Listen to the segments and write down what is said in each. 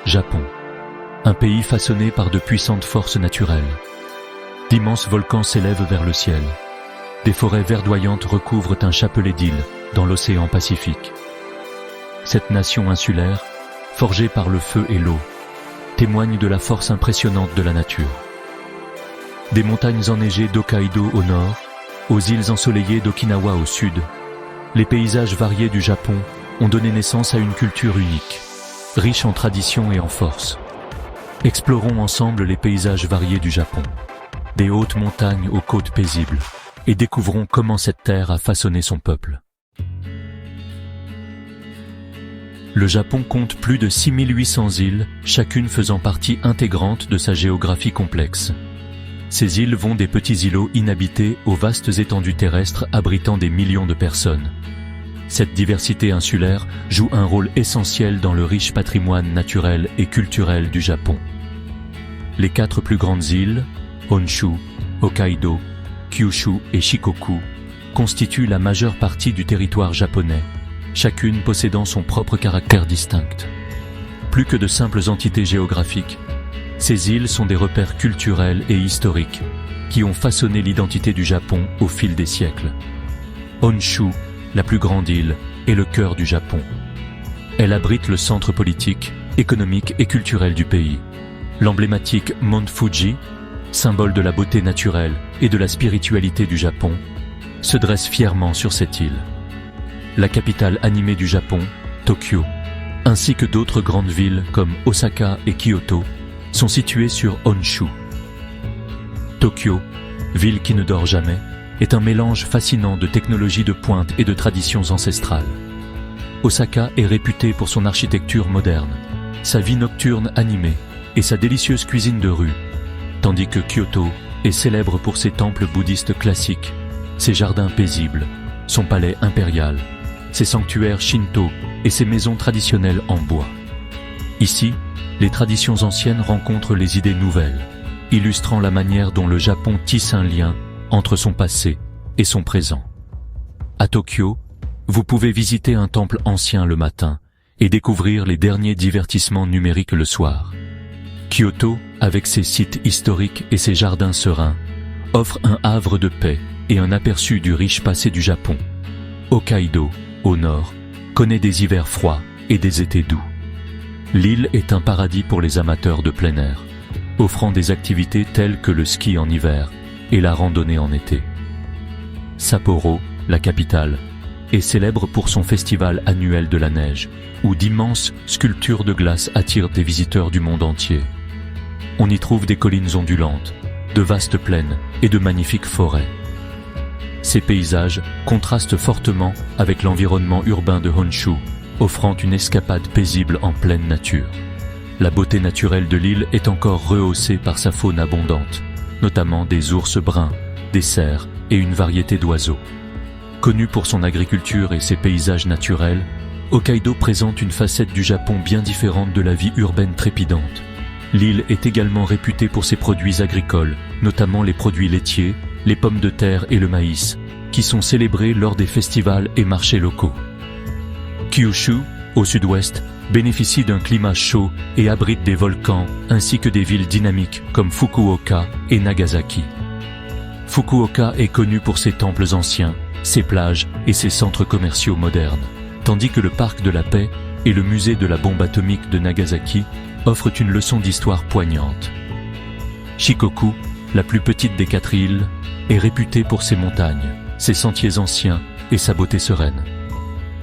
Japon. Un pays façonné par de puissantes forces naturelles. D'immenses volcans s'élèvent vers le ciel. Des forêts verdoyantes recouvrent un chapelet d'îles dans l'océan Pacifique. Cette nation insulaire, forgée par le feu et l'eau, témoigne de la force impressionnante de la nature. Des montagnes enneigées d'Hokkaido au nord, aux îles ensoleillées d'Okinawa au sud, les paysages variés du Japon ont donné naissance à une culture unique, riche en traditions et en force. Explorons ensemble les paysages variés du Japon, des hautes montagnes aux côtes paisibles, et découvrons comment cette terre a façonné son peuple. Le Japon compte plus de 6800 îles, chacune faisant partie intégrante de sa géographie complexe. Ces îles vont des petits îlots inhabités aux vastes étendues terrestres abritant des millions de personnes. Cette diversité insulaire joue un rôle essentiel dans le riche patrimoine naturel et culturel du Japon. Les 4 plus grandes îles, Honshu, Hokkaido, Kyushu et Shikoku, constituent la majeure partie du territoire japonais, chacune possédant son propre caractère distinct. Plus que de simples entités géographiques, ces îles sont des repères culturels et historiques qui ont façonné l'identité du Japon au fil des siècles. Honshu, la plus grande île, est le cœur du Japon. Elle abrite le centre politique, économique et culturel du pays. L'emblématique Mont Fuji, symbole de la beauté naturelle et de la spiritualité du Japon, se dresse fièrement sur cette île. La capitale animée du Japon, Tokyo, ainsi que d'autres grandes villes comme Osaka et Kyoto, sont situées sur Honshu. Tokyo, ville qui ne dort jamais, est un mélange fascinant de technologies de pointe et de traditions ancestrales. Osaka est réputée pour son architecture moderne, sa vie nocturne animée et sa délicieuse cuisine de rue, tandis que Kyoto est célèbre pour ses temples bouddhistes classiques, ses jardins paisibles, son palais impérial, ses sanctuaires shinto et ses maisons traditionnelles en bois. Ici, les traditions anciennes rencontrent les idées nouvelles, illustrant la manière dont le Japon tisse un lien entre son passé et son présent. À Tokyo, vous pouvez visiter un temple ancien le matin et découvrir les derniers divertissements numériques le soir. Kyoto, avec ses sites historiques et ses jardins sereins, offre un havre de paix et un aperçu du riche passé du Japon. Hokkaido, au nord, connaît des hivers froids et des étés doux. L'île est un paradis pour les amateurs de plein air, offrant des activités telles que le ski en hiver et la randonnée en été. Sapporo, la capitale, est célèbre pour son festival annuel de la neige, où d'immenses sculptures de glace attirent des visiteurs du monde entier. On y trouve des collines ondulantes, de vastes plaines et de magnifiques forêts. Ces paysages contrastent fortement avec l'environnement urbain de Honshu, offrant une escapade paisible en pleine nature. La beauté naturelle de l'île est encore rehaussée par sa faune abondante, notamment des ours bruns, des cerfs et une variété d'oiseaux. Connu pour son agriculture et ses paysages naturels, Hokkaido présente une facette du Japon bien différente de la vie urbaine trépidante. L'île est également réputée pour ses produits agricoles, notamment les produits laitiers, les pommes de terre et le maïs, qui sont célébrés lors des festivals et marchés locaux. Kyushu, au sud-ouest, bénéficie d'un climat chaud et abrite des volcans ainsi que des villes dynamiques comme Fukuoka et Nagasaki. Fukuoka est connu pour ses temples anciens, ses plages et ses centres commerciaux modernes, tandis que le parc de la paix et le musée de la bombe atomique de Nagasaki offrent une leçon d'histoire poignante. Shikoku, la plus petite des 4 îles, est réputée pour ses montagnes, ses sentiers anciens et sa beauté sereine.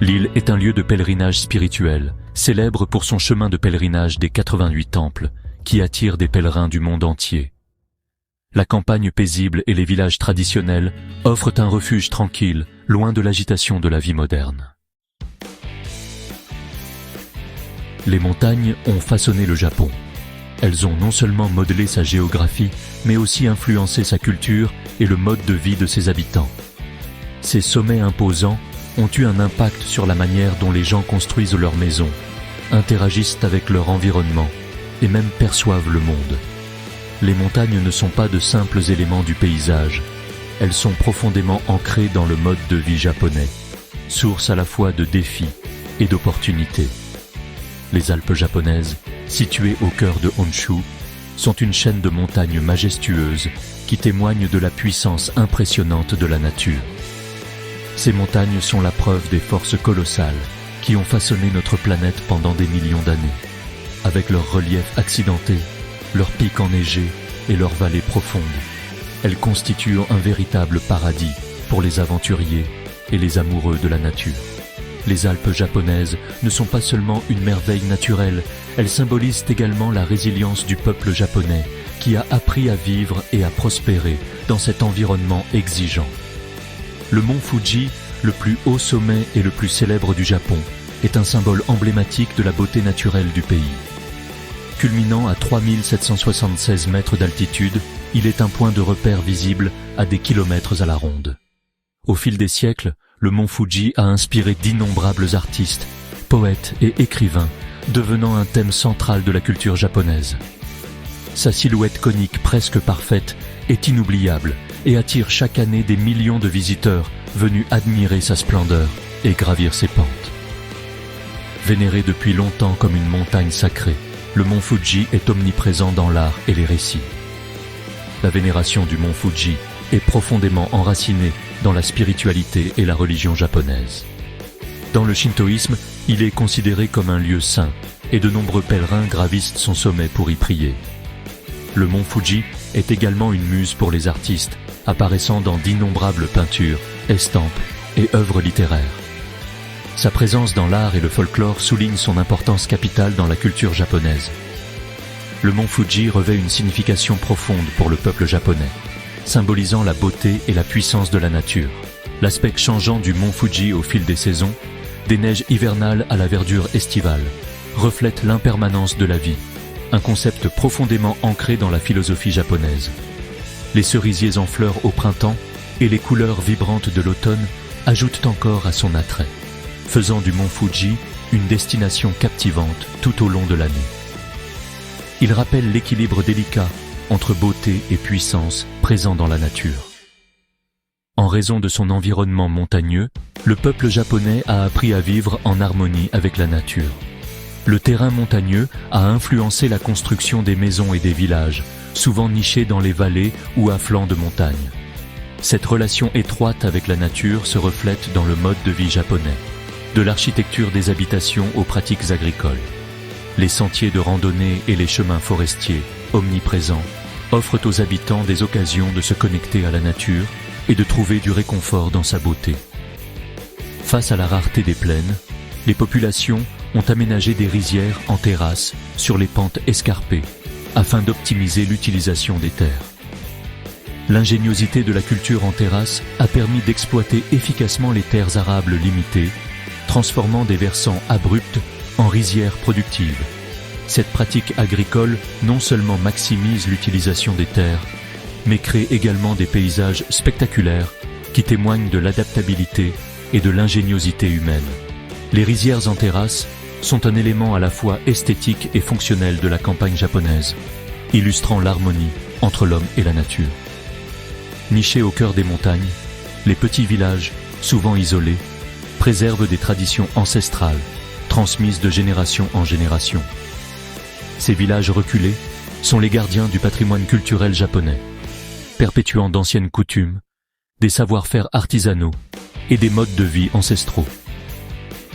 L'île est un lieu de pèlerinage spirituel, célèbre pour son chemin de pèlerinage des 88 temples, qui attire des pèlerins du monde entier. La campagne paisible et les villages traditionnels offrent un refuge tranquille, loin de l'agitation de la vie moderne. Les montagnes ont façonné le Japon. Elles ont non seulement modelé sa géographie, mais aussi influencé sa culture et le mode de vie de ses habitants. Ces sommets imposants ont eu un impact sur la manière dont les gens construisent leurs maisons, interagissent avec leur environnement et même perçoivent le monde. Les montagnes ne sont pas de simples éléments du paysage, elles sont profondément ancrées dans le mode de vie japonais, source à la fois de défis et d'opportunités. Les Alpes japonaises, situées au cœur de Honshu, sont une chaîne de montagnes majestueuses qui témoignent de la puissance impressionnante de la nature. Ces montagnes sont la preuve des forces colossales qui ont façonné notre planète pendant des millions d'années. Avec leur relief accidenté, leurs pics enneigés et leurs vallées profondes, elles constituent un véritable paradis pour les aventuriers et les amoureux de la nature. Les Alpes japonaises ne sont pas seulement une merveille naturelle, elles symbolisent également la résilience du peuple japonais qui a appris à vivre et à prospérer dans cet environnement exigeant. Le mont Fuji, le plus haut sommet et le plus célèbre du Japon, est un symbole emblématique de la beauté naturelle du pays. Culminant à 3776 mètres d'altitude, il est un point de repère visible à des kilomètres à la ronde. Au fil des siècles, le mont Fuji a inspiré d'innombrables artistes, poètes et écrivains, devenant un thème central de la culture japonaise. Sa silhouette conique presque parfaite est inoubliable et attire chaque année des millions de visiteurs venus admirer sa splendeur et gravir ses pentes. Vénéré depuis longtemps comme une montagne sacrée, le mont Fuji est omniprésent dans l'art et les récits. La vénération du mont Fuji est profondément enracinée dans la spiritualité et la religion japonaise. Dans le shintoïsme, il est considéré comme un lieu saint et de nombreux pèlerins gravissent son sommet pour y prier. Le mont Fuji est également une muse pour les artistes, apparaissant dans d'innombrables peintures, estampes et œuvres littéraires. Sa présence dans l'art et le folklore souligne son importance capitale dans la culture japonaise. Le mont Fuji revêt une signification profonde pour le peuple japonais, symbolisant la beauté et la puissance de la nature. L'aspect changeant du mont Fuji au fil des saisons, des neiges hivernales à la verdure estivale, reflète l'impermanence de la vie, un concept profondément ancré dans la philosophie japonaise. Les cerisiers en fleurs au printemps et les couleurs vibrantes de l'automne ajoutent encore à son attrait, faisant du mont Fuji une destination captivante tout au long de l'année. Il rappelle l'équilibre délicat entre beauté et puissance présent dans la nature. En raison de son environnement montagneux, le peuple japonais a appris à vivre en harmonie avec la nature. Le terrain montagneux a influencé la construction des maisons et des villages, souvent nichés dans les vallées ou à flanc de montagne. Cette relation étroite avec la nature se reflète dans le mode de vie japonais, de l'architecture des habitations aux pratiques agricoles. Les sentiers de randonnée et les chemins forestiers, omniprésents, offrent aux habitants des occasions de se connecter à la nature et de trouver du réconfort dans sa beauté. Face à la rareté des plaines, les populations ont aménagé des rizières en terrasse sur les pentes escarpées, afin d'optimiser l'utilisation des terres. L'ingéniosité de la culture en terrasse a permis d'exploiter efficacement les terres arables limitées, transformant des versants abrupts en rizières productives. Cette pratique agricole non seulement maximise l'utilisation des terres, mais crée également des paysages spectaculaires qui témoignent de l'adaptabilité et de l'ingéniosité humaine. Les rizières en terrasse sont un élément à la fois esthétique et fonctionnel de la campagne japonaise, illustrant l'harmonie entre l'homme et la nature. Nichés au cœur des montagnes, les petits villages, souvent isolés, préservent des traditions ancestrales, transmises de génération en génération. Ces villages reculés sont les gardiens du patrimoine culturel japonais, perpétuant d'anciennes coutumes, des savoir-faire artisanaux et des modes de vie ancestraux.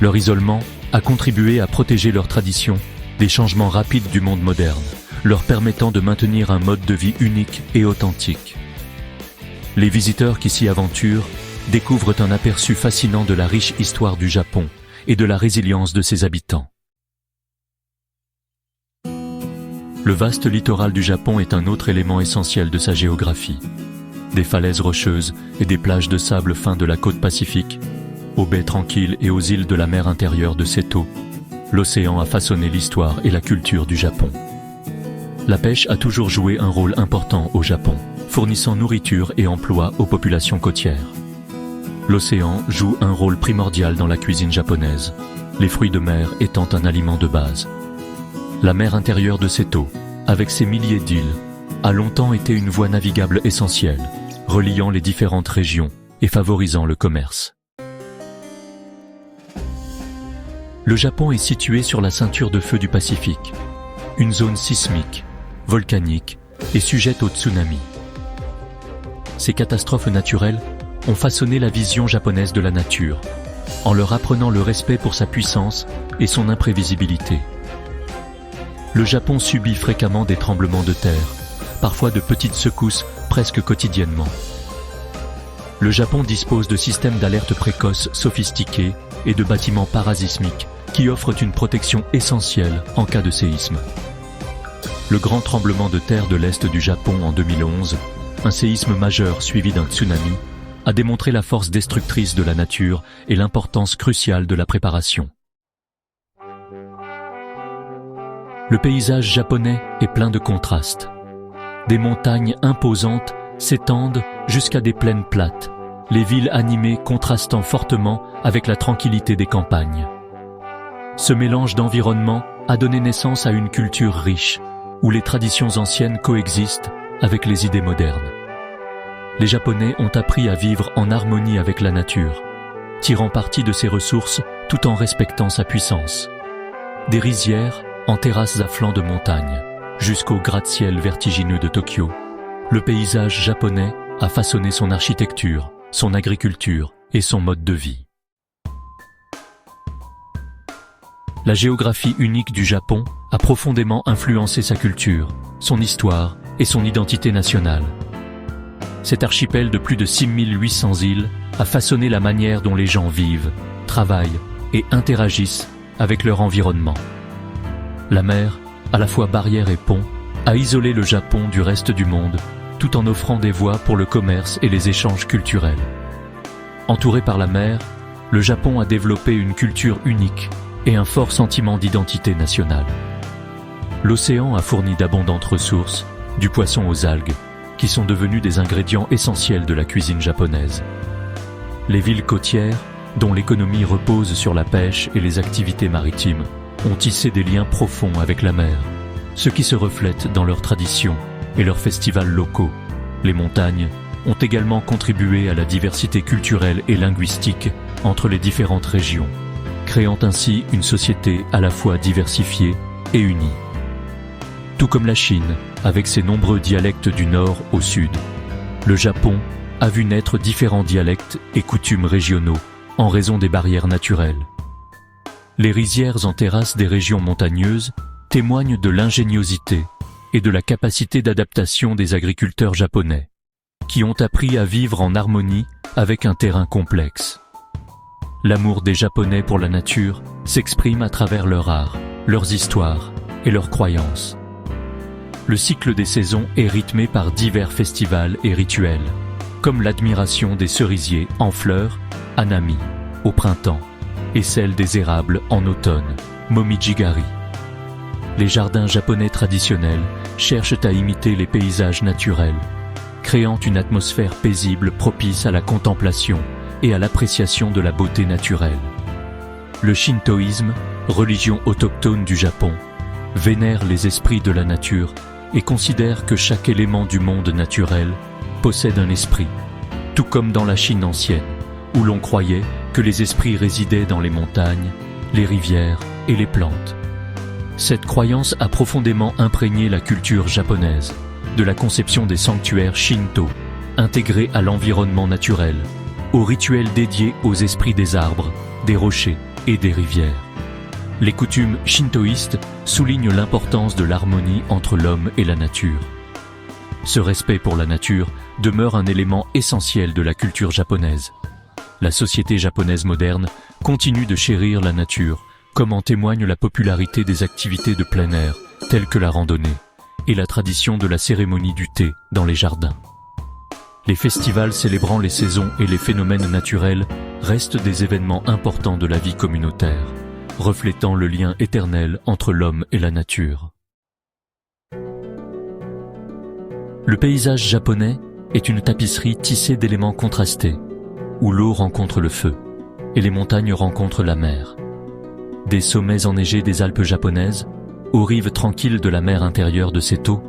Leur isolement a contribué à protéger leurs traditions des changements rapides du monde moderne, leur permettant de maintenir un mode de vie unique et authentique. Les visiteurs qui s'y aventurent découvrent un aperçu fascinant de la riche histoire du Japon et de la résilience de ses habitants. Le vaste littoral du Japon est un autre élément essentiel de sa géographie. Des falaises rocheuses et des plages de sable fin de la côte pacifique, aux baies tranquilles et aux îles de la mer intérieure de Seto, l'océan a façonné l'histoire et la culture du Japon. La pêche a toujours joué un rôle important au Japon, fournissant nourriture et emploi aux populations côtières. L'océan joue un rôle primordial dans la cuisine japonaise, les fruits de mer étant un aliment de base. La mer intérieure de Seto, avec ses milliers d'îles, a longtemps été une voie navigable essentielle, reliant les différentes régions et favorisant le commerce. Le Japon est situé sur la ceinture de feu du Pacifique. une zone sismique, volcanique et sujette au tsunami. Ces catastrophes naturelles ont façonné la vision japonaise de la nature, en leur apprenant le respect pour sa puissance et son imprévisibilité. Le Japon subit fréquemment des tremblements de terre, parfois de petites secousses presque quotidiennement. Le Japon dispose de systèmes d'alerte précoce sophistiqués et de bâtiments parasismiques qui offrent une protection essentielle en cas de séisme. Le grand tremblement de terre de l'Est du Japon en 2011, un séisme majeur suivi d'un tsunami, a démontré la force destructrice de la nature et l'importance cruciale de la préparation. Le paysage japonais est plein de contrastes. Des montagnes imposantes s'étendent jusqu'à des plaines plates, les villes animées contrastant fortement avec la tranquillité des campagnes. Ce mélange d'environnements a donné naissance à une culture riche, où les traditions anciennes coexistent avec les idées modernes. Les Japonais ont appris à vivre en harmonie avec la nature, tirant parti de ses ressources tout en respectant sa puissance. Des rizières en terrasses à flanc de montagne, jusqu'au gratte-ciel vertigineux de Tokyo, le paysage japonais a façonné son architecture, son agriculture et son mode de vie. La géographie unique du Japon a profondément influencé sa culture, son histoire et son identité nationale. Cet archipel de plus de 6800 îles a façonné la manière dont les gens vivent, travaillent et interagissent avec leur environnement. La mer, à la fois barrière et pont, a isolé le Japon du reste du monde, tout en offrant des voies pour le commerce et les échanges culturels. Entouré par la mer, le Japon a développé une culture unique et un fort sentiment d'identité nationale. L'océan a fourni d'abondantes ressources, du poisson aux algues, qui sont devenus des ingrédients essentiels de la cuisine japonaise. Les villes côtières, dont l'économie repose sur la pêche et les activités maritimes, ont tissé des liens profonds avec la mer, ce qui se reflète dans leurs traditions et leurs festivals locaux. Les montagnes ont également contribué à la diversité culturelle et linguistique entre les différentes régions, créant ainsi une société à la fois diversifiée et unie. Tout comme la Chine, avec ses nombreux dialectes du nord au sud, le Japon a vu naître différents dialectes et coutumes régionaux en raison des barrières naturelles. Les rizières en terrasse des régions montagneuses témoignent de l'ingéniosité et de la capacité d'adaptation des agriculteurs japonais, qui ont appris à vivre en harmonie avec un terrain complexe. L'amour des Japonais pour la nature s'exprime à travers leur art, leurs histoires et leurs croyances. Le cycle des saisons est rythmé par divers festivals et rituels, comme l'admiration des cerisiers en fleurs, Hanami, au printemps, et celle des érables en automne, Momijigari. Les jardins japonais traditionnels cherchent à imiter les paysages naturels, créant une atmosphère paisible propice à la contemplation et à l'appréciation de la beauté naturelle. Le shintoïsme, religion autochtone du Japon, vénère les esprits de la nature et considère que chaque élément du monde naturel possède un esprit, tout comme dans la Chine ancienne, où l'on croyait que les esprits résidaient dans les montagnes, les rivières et les plantes. Cette croyance a profondément imprégné la culture japonaise, de la conception des sanctuaires shinto, intégrés à l'environnement naturel, aux rituels dédiés aux esprits des arbres, des rochers et des rivières. Les coutumes shintoïstes soulignent l'importance de l'harmonie entre l'homme et la nature. Ce respect pour la nature demeure un élément essentiel de la culture japonaise. La société japonaise moderne continue de chérir la nature, comme en témoigne la popularité des activités de plein air, telles que la randonnée, et la tradition de la cérémonie du thé dans les jardins. Les festivals célébrant les saisons et les phénomènes naturels restent des événements importants de la vie communautaire, reflétant le lien éternel entre l'homme et la nature. Le paysage japonais est une tapisserie tissée d'éléments contrastés, où l'eau rencontre le feu et les montagnes rencontrent la mer. Des sommets enneigés des Alpes japonaises, aux rives tranquilles de la mer intérieure de Seto,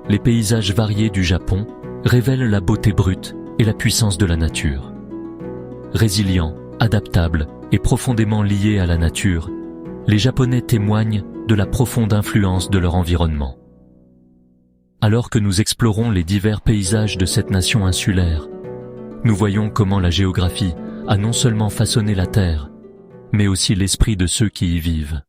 les paysages variés du Japon révèlent la beauté brute et la puissance de la nature. Résilients, adaptables et profondément liés à la nature, les Japonais témoignent de la profonde influence de leur environnement. Alors que nous explorons les divers paysages de cette nation insulaire, nous voyons comment la géographie a non seulement façonné la Terre, mais aussi l'esprit de ceux qui y vivent.